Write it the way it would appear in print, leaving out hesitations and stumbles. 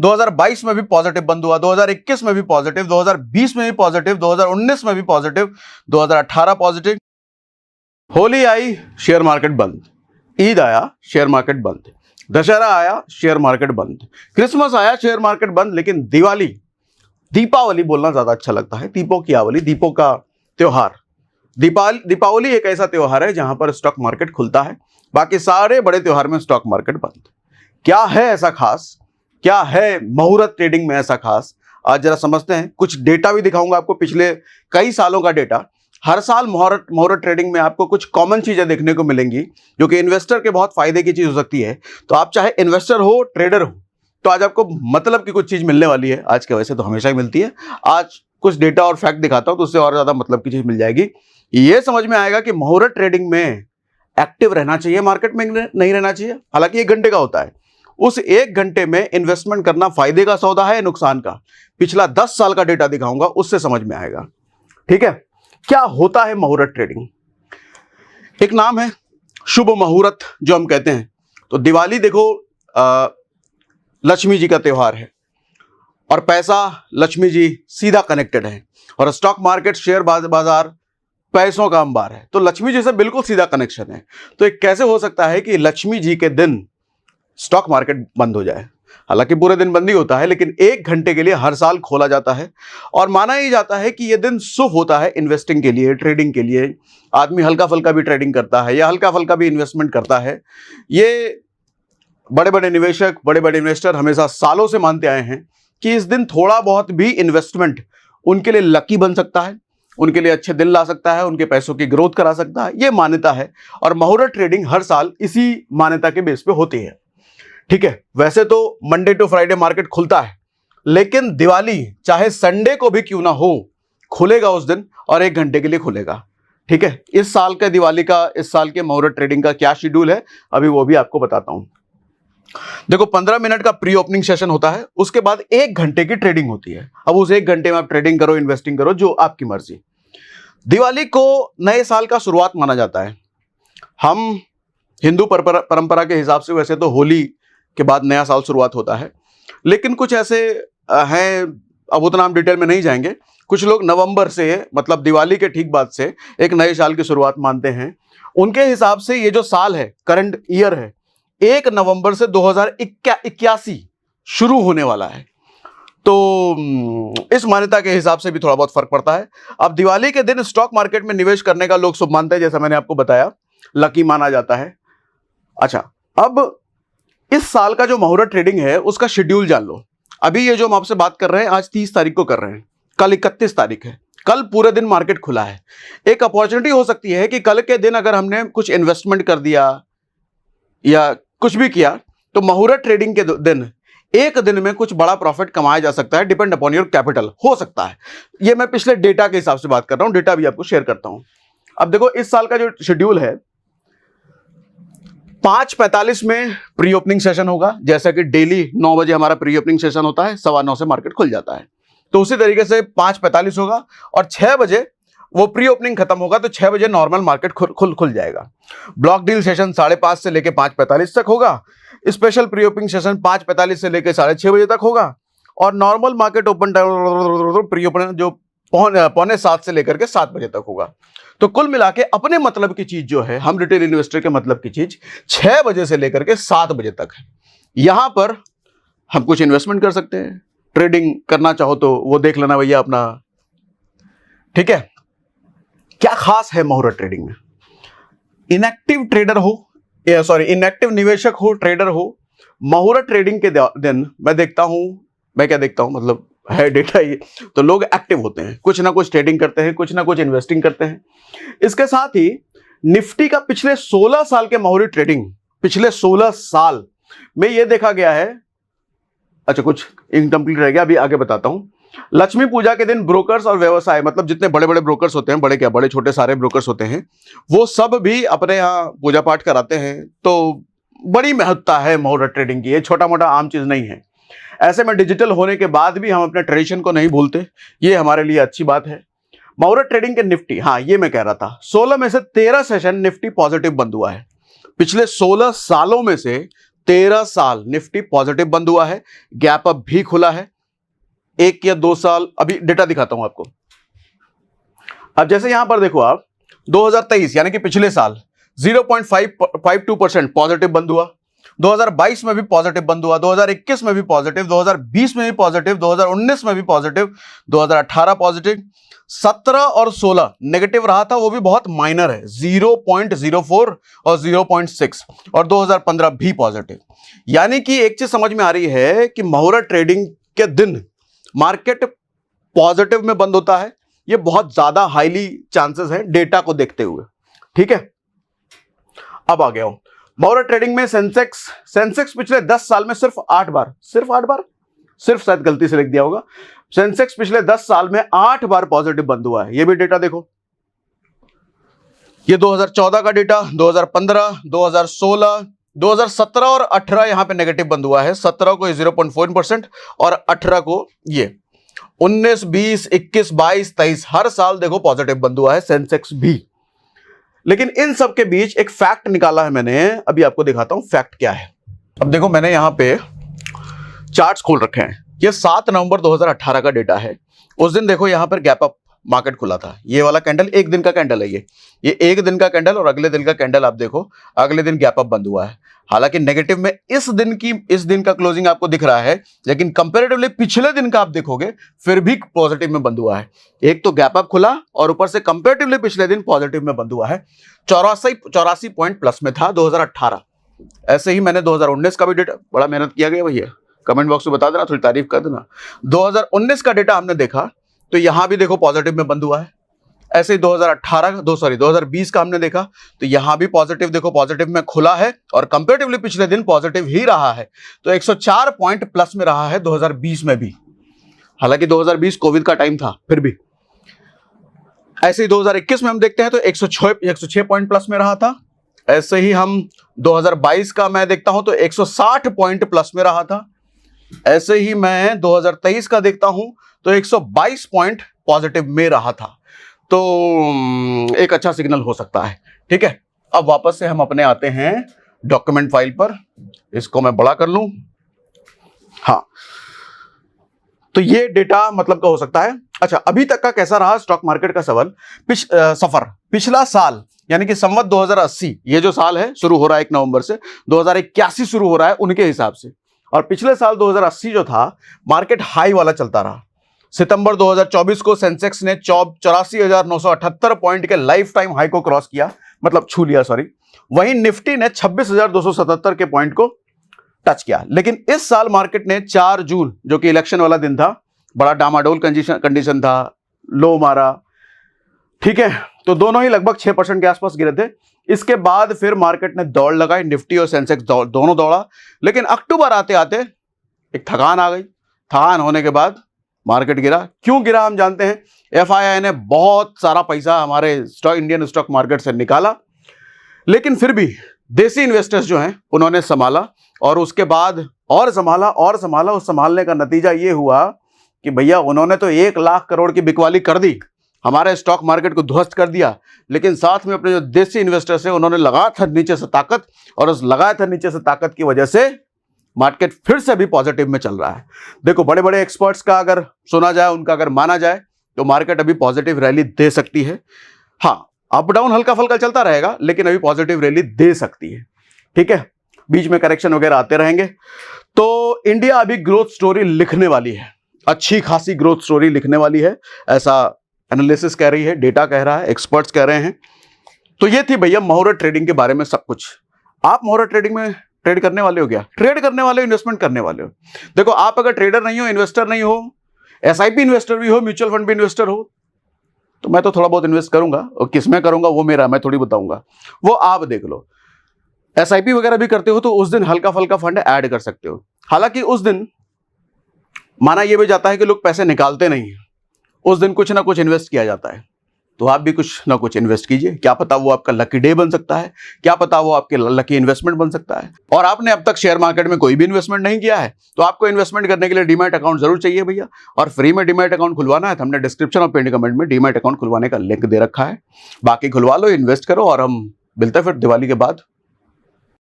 2022 में भी पॉजिटिव बंद हुआ, 2021 में भी पॉजिटिव, 2020 में भी पॉजिटिव, 2019 में भी पॉजिटिव, 2018 पॉजिटिव। होली आई, शेयर मार्केट बंद। ईद आया, शेयर मार्केट बंद। दशहरा आया, शेयर मार्केट बंद। क्रिसमस आया, शेयर मार्केट बंद। लेकिन दिवाली, दीपावली बोलना ज्यादा अच्छा लगता है, दीपों की आवली, दीपों का त्योहार। दीपावली एक ऐसा त्योहार है जहां पर स्टॉक मार्केट खुलता है, बाकी सारे बड़े त्योहार में स्टॉक मार्केट बंद। क्या है ऐसा खास, क्या है मुहूर्त ट्रेडिंग में ऐसा खास, आज जरा समझते हैं। कुछ डेटा भी दिखाऊंगा आपको, पिछले कई सालों का डेटा। हर साल मुहूर्त ट्रेडिंग में आपको कुछ कॉमन चीजें देखने को मिलेंगी जो कि इन्वेस्टर के बहुत फायदे की चीज हो सकती है। तो आप चाहे इन्वेस्टर हो, ट्रेडर हो, तो आज आपको मतलब की कुछ चीज मिलने वाली है। आज के वैसे तो हमेशा ही मिलती है, आज कुछ डेटा और फैक्ट दिखाता हूं तो उससे और ज्यादा मतलब की चीज मिल जाएगी। ये समझ में आएगा कि मुहूर्त ट्रेडिंग में एक्टिव रहना चाहिए, मार्केट में नहीं रहना चाहिए। हालांकि 1 घंटे का होता है, उस 1 घंटे में इन्वेस्टमेंट करना फायदे का सौदा है, नुकसान का। पिछला 10 साल का डेटा दिखाऊंगा, उससे समझ में आएगा। ठीक है, क्या होता है मुहूर्त ट्रेडिंग? एक नाम है शुभ मुहूर्त जो हम कहते हैं। तो दिवाली देखो, लक्ष्मी जी का त्योहार है और पैसा लक्ष्मी जी सीधा कनेक्टेड है, और स्टॉक मार्केट, शेयर बाजार पैसों का अंबार है, तो लक्ष्मी जी से बिल्कुल सीधा कनेक्शन है। तो एक कैसे हो सकता है कि लक्ष्मी जी के दिन स्टॉक मार्केट बंद हो जाए? हालांकि पूरे दिन बंद ही होता है, लेकिन 1 घंटे के लिए हर साल खोला जाता है, और माना ही जाता है कि यह दिन शुभ होता है इन्वेस्टिंग के लिए, ट्रेडिंग के लिए। आदमी हल्का फुल्का भी ट्रेडिंग करता है या हल्का फुल्का भी इन्वेस्टमेंट करता है। ये बड़े बड़े निवेशक, बड़े बड़े इन्वेस्टर हमेशा सालों से मानते आए हैं कि इस दिन थोड़ा बहुत भी इन्वेस्टमेंट उनके लिए लकी बन सकता है, उनके लिए अच्छे दिन ला सकता है, उनके पैसों की ग्रोथ करा सकता है। ये मान्यता है, और मुहूर्त ट्रेडिंग हर साल इसी मान्यता के बेस पे होती है। ठीक है, वैसे तो मंडे टू फ्राइडे मार्केट खुलता है, लेकिन दिवाली चाहे संडे को भी क्यों ना हो, खुलेगा उस दिन, और 1 घंटे के लिए खुलेगा। ठीक है, इस साल का दिवाली का, इस साल के मुहूर्त ट्रेडिंग का क्या शेड्यूल है, अभी वो भी आपको बताता हूं। देखो, 15 मिनट का प्री ओपनिंग सेशन होता है, उसके बाद 1 घंटे की ट्रेडिंग होती है। अब उस 1 घंटे में आप ट्रेडिंग करो, इन्वेस्टिंग करो, जो आपकी मर्जी। दिवाली को नए साल का शुरुआत माना जाता है। हम हिंदू परंपरा के हिसाब से वैसे तो होली के बाद नया साल शुरुआत होता है, लेकिन कुछ ऐसे हैं, अब उतना हम डिटेल में नहीं जाएंगे। कुछ लोग नवंबर से, मतलब दिवाली के ठीक बाद से, एक नए साल की शुरुआत मानते हैं। उनके हिसाब से ये जो साल है, करंट ईयर है, 1 नवंबर से 2081 शुरू होने वाला है। तो इस मान्यता के हिसाब से भी थोड़ा बहुत फर्क पड़ता है। अब दिवाली के दिन स्टॉक मार्केट में निवेश करने का लोग शुभ मानते हैं, जैसा मैंने आपको बताया, लकी माना जाता है। अच्छा, अब इस साल का जो मुहूर्त ट्रेडिंग है उसका शेड्यूल जान लो। अभी ये जो हम आपसे बात कर रहे हैं, आज 30 तारीख को कर रहे हैं, कल 31 तारीख है, कल पूरे दिन मार्केट खुला है। एक अपॉर्चुनिटी हो सकती है कि कल के दिन अगर हमने कुछ इन्वेस्टमेंट कर दिया या कुछ भी किया, तो मुहूर्त ट्रेडिंग के दिन 1 दिन में कुछ बड़ा प्रॉफिट कमाया जा सकता है, डिपेंड अपॉन योर कैपिटल, हो सकता है। ये मैं पिछले डेटा के हिसाब से बात कर रहा हूं, डेटा भी आपको शेयर करता हूं। अब देखो, इस साल का जो शेड्यूल है, 5:45 में प्री ओपनिंग सेशन होगा। जैसा कि डेली 9 बजे हमारा प्री ओपनिंग सेशन होता है, 9:15 से मार्केट खुल जाता है, तो उसी तरीके से 5:45 होगा, और 6 बजे वो प्री ओपनिंग खत्म होगा, तो 6 बजे नॉर्मल मार्केट खुल जाएगा। ब्लॉक डील सेशन 5:30 से लेकर 5:45 तक होगा। स्पेशल प्री ओपनिंग सेशन 5:45 से लेकर 6:30 बजे तक होगा, और normal market open time pre open जो 6:45 से लेकर के 7 बजे तक होगा। तो कुल मिला के अपने मतलब की चीज जो है, हम रिटेल इन्वेस्टर के मतलब की चीज 6 बजे से लेकर के 7 बजे तक है। यहां पर हम कुछ इन्वेस्टमेंट कर सकते हैं, ट्रेडिंग करना चाहो तो वो देख लेना भैया अपना। ठीक है, क्या खास है मुहूर्त ट्रेडिंग में? इनएक्टिव ट्रेडर हो, इनएक्टिव निवेशक हो, ट्रेडर हो, मुहूर्त ट्रेडिंग के दिन मैं देखता हूं, मैं क्या देखता हूं, मतलब है डेटा ये, तो लोग एक्टिव होते हैं, कुछ ना कुछ ट्रेडिंग करते हैं, कुछ ना कुछ इन्वेस्टिंग करते हैं। इसके साथ ही निफ्टी का पिछले 16 साल के मुहूर्त ट्रेडिंग, पिछले 16 साल में यह देखा गया है। अच्छा, कुछ इनकम्प्लीट रह गया, अभी आगे बताता हूं। लक्ष्मी पूजा के दिन ब्रोकर्स और व्यवसाय, मतलब जितने बड़े बड़े ब्रोकर्स होते हैं, बड़े क्या बड़े छोटे सारे ब्रोकर्स होते हैं, वो सब भी अपने यहाँ पूजा पाठ कराते हैं। तो बड़ी महत्ता है मुहूर्त ट्रेडिंग की, ये छोटा मोटा आम चीज नहीं है। ऐसे में डिजिटल होने के बाद भी हम अपने ट्रेडिशन को नहीं भूलते, ये हमारे लिए अच्छी बात है। मुहूर्त ट्रेडिंग के निफ्टी, हाँ ये मैं कह रहा था, 16 में से 13 सेशन निफ्टी पॉजिटिव बंद हुआ है। पिछले 16 सालों में से 13 साल निफ्टी पॉजिटिव बंद हुआ है, गैप अप भी खुला है। 1 या 2 साल, अभी डेटा दिखाता हूं आपको। अब जैसे यहां पर देखो आप, 2023 यानी कि पिछले साल 0.52% पॉजिटिव बंद हुआ, 2022 में भी पॉजिटिव बंद हुआ, 2021 में भी पॉजिटिव, 2020 में भी पॉजिटिव, 2019 में भी पॉजिटिव, 2018 पॉजिटिव, 17 और 16 नेगेटिव रहा था, वो भी बहुत माइनर है, 0.04 और 0.6, और 2015 भी पॉजिटिव। यानी कि एक चीज समझ में आ रही है कि मुहूर्त ट्रेडिंग के दिन मार्केट पॉजिटिव में बंद होता है, ये बहुत ज्यादा हाईली चांसेस है डेटा को देखते हुए। ठीक है, अब आ गया हूं मुहूर्त ट्रेडिंग में। सेंसेक्स पिछले 10 साल में सिर्फ 8 बार, सिर्फ शायद गलती से लिख दिया होगा, सेंसेक्स पिछले 10 साल में 8 बार पॉजिटिव बंद हुआ है। ये भी डेटा देखो, ये 2014 का डेटा, 2015, 2016, 2017 और 18 यहां पे नेगेटिव बंद हुआ है। 17 को 0.4% और 18 को ये 19, 20, 21, 22, 23 हर साल देखो पॉजिटिव बंद हुआ है सेंसेक्स भी। लेकिन इन सब के बीच एक फैक्ट निकाला है मैंने, अभी आपको दिखाता हूं फैक्ट क्या है। अब देखो मैंने यहां पे चार्ट्स खोल रखे हैं, ये 7 नवंबर 2018 का डेटा है। उस दिन देखो यहां पर गैप अप मार्केट खुला था, ये वाला कैंडल एक दिन का कैंडल है, ये एक दिन का कैंडल, और अगले दिन का कैंडल आप देखो, अगले दिन गैप अप बंद हुआ है। हालांकि नेगेटिव में इस दिन का क्लोजिंग आपको दिख रहा है, लेकिन कंपैरेटिवली पिछले दिन का आप देखोगे फिर भी पॉजिटिव में बंद हुआ है। एक तो गैप अप खुला और ऊपर से कंपैरेटिवली पिछले दिन पॉजिटिव में बंद हुआ है। 84 पॉइंट प्लस में था 2018। ऐसे ही मैंने 2019 का भी डेटा, बड़ा मेहनत किया गया भैया, कमेंट बॉक्स में बता देना, थोड़ी तारीफ कर देना। 2019 का डेटा हमने देखा तो यहां भी देखो पॉजिटिव में बंद हुआ है। ऐसे ही 2020 का हमने देखा तो यहां भी पॉजिटिव, देखो पॉजिटिव में खुला है और कंपैरेटिवली पिछले दिन पॉजिटिव ही रहा है। तो 104 पॉइंट प्लस में रहा है 2020 में भी, हालांकि 2020 कोविड का टाइम था फिर भी। ऐसे ही 2021 में हम देखते हैं तो 106 पॉइंट प्लस में रहा था। ऐसे ही हम 2022 का मैं देखता हूं तो 160 पॉइंट प्लस में रहा था। ऐसे ही मैं 2023 का देखता हूं तो 122 पॉइंट पॉजिटिव में रहा था। तो एक अच्छा सिग्नल हो सकता है। ठीक है, अब वापस से हम अपने आते हैं डॉक्यूमेंट फाइल पर, इसको मैं बड़ा कर लूं। हाँ, तो ये डेटा मतलब का हो सकता है। अच्छा, अभी तक का कैसा रहा स्टॉक मार्केट का सफर? पिछला साल यानी कि संवत 2080, ये जो साल है शुरू हो रहा है 1 नवंबर से, 2081 शुरू हो रहा है उनके हिसाब से, और पिछले साल 2080 जो था मार्केट हाई वाला चलता रहा। सितंबर 2024 को सेंसेक्स ने 84,978 पॉइंट के लाइफ टाइम हाई को क्रॉस किया, मतलब छू लिया, सॉरी। वहीं निफ्टी ने 26,277 के पॉइंट को टच किया। लेकिन इस साल मार्केट ने 4 जून, जो कि इलेक्शन वाला दिन था, बड़ा डामाडोल कंडीशन था, लो मारा। ठीक है, तो दोनों ही लगभग 6% के आसपास गिरे थे। इसके बाद फिर मार्केट ने दौड़ लगाई, निफ्टी और सेंसेक्स दोनों दौड़ा। लेकिन अक्टूबर आते आते एक थकान आ गई। थकान होने के बाद मार्केट गिरा। क्यों गिरा हम जानते हैं, एफआईआई ने बहुत सारा पैसा हमारे इंडियन स्टॉक मार्केट से निकाला, लेकिन फिर भी देसी इन्वेस्टर्स जो हैं उन्होंने संभाला, और उसके बाद और संभाला। उस संभालने का नतीजा ये हुआ कि भैया उन्होंने तो 1 लाख करोड़ की बिकवाली कर दी, हमारे स्टॉक मार्केट को ध्वस्त कर दिया, लेकिन साथ में अपने जो देसी इन्वेस्टर्स हैं उन्होंने लगाया था नीचे से ताकत, और उस लगाया था नीचे से ताकत की वजह से मार्केट फिर से भी पॉजिटिव में चल रहा है। देखो, बड़े बड़े एक्सपर्ट्स का अगर सुना जाए, उनका अगर माना जाए, तो मार्केट अभी पॉजिटिव रैली दे सकती है। हाँ, अप डाउन हल्का फल्का चलता रहेगा, लेकिन अभी पॉजिटिव रैली दे सकती है। ठीक है, बीच में करेक्शन वगैरह आते रहेंगे। तो इंडिया अभी ग्रोथ स्टोरी लिखने वाली है, अच्छी खासी ग्रोथ स्टोरी लिखने वाली है, ऐसा एनालिसिस कह रही है, डेटा कह रहा है, एक्सपर्ट्स कह रहे हैं। तो ये थी भैया मुहूर्त ट्रेडिंग के बारे में सब कुछ। आप मुहूर्त ट्रेडिंग में ट्रेड करने वाले हो क्या? ट्रेड करने वाले हो, इन्वेस्टमेंट करने वाले हो? देखो, आप अगर ट्रेडर नहीं हो, इन्वेस्टर नहीं हो, एसआईपी इन्वेस्टर भी हो, म्यूचुअल फंड भी इन्वेस्टर हो, तो मैं तो थोड़ा बहुत इन्वेस्ट करूंगा, और किसमें करूंगा वो मेरा, मैं थोड़ी बताऊंगा, वो आप देख लो। एसआईपी वगैरह भी करते हो तो उस दिन हल्का फल्का फंड ऐड कर सकते हो। हालांकि उस दिन माना यह भी जाता है कि लोग पैसे निकालते नहीं है, उस दिन कुछ ना कुछ इन्वेस्ट किया जाता है। तो आप भी कुछ ना कुछ इन्वेस्ट कीजिए, क्या पता वो आपका लकी डे बन सकता है, क्या पता वो आपके लकी इन्वेस्टमेंट बन सकता है। और आपने अब तक शेयर मार्केट में कोई भी इन्वेस्टमेंट नहीं किया है, तो आपको इन्वेस्टमेंट करने के लिए डीमैट अकाउंट जरूर चाहिए भैया। और फ्री में डीमैट अकाउंट खुलवाना है तो हमने डिस्क्रिप्शन और पिन कमेंट में डीमैट अकाउंट खुलवाने का लिंक दे रखा है। बाकी खुलवा लो, इन्वेस्ट करो, और हम मिलते हैं फिर दिवाली के बाद